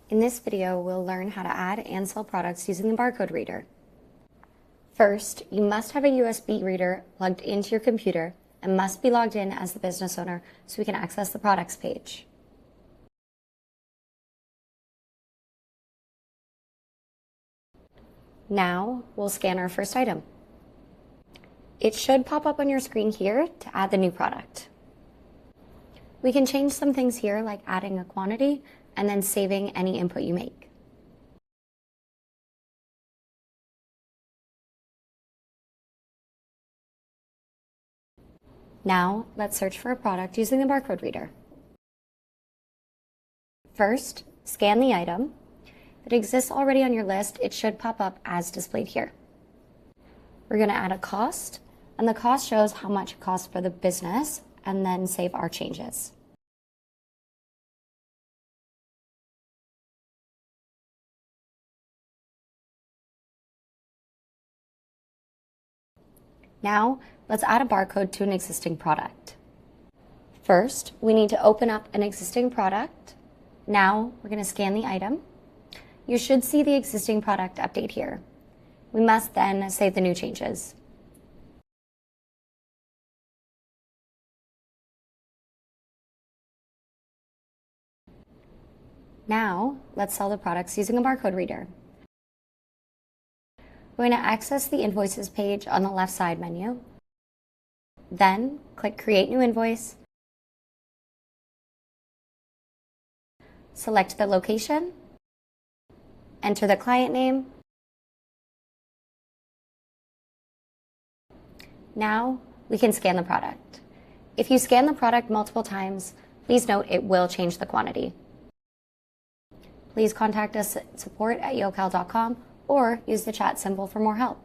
In this video, we'll learn how to add and sell products using the barcode reader. First, you must have a USB reader plugged into your computer and must be logged in as the business owner so we can access the products page. Now, we'll scan our first item. It should pop up on your screen here to add the new product. We can change some things here like adding a quantity and then saving any input you make. Now, let's search for a product using the barcode reader. First, scan the item. If it exists already on your list, it should pop up as displayed here. We're going to add a cost, and the cost shows how much it costs for the business, and then save our changes. Now, let's add a barcode to an existing product. First, we need to open up an existing product. Now, we're going to scan the item. You should see the existing product update here. We must then save the new changes. Now, let's sell the products using a barcode reader. We're going to access the invoices page on the left side menu. Then, click Create New Invoice. Select the location. Enter the client name. Now, we can scan the product. If you scan the product multiple times, please note it will change the quantity. Please contact us at support@yocale.com or use the chat symbol for more help.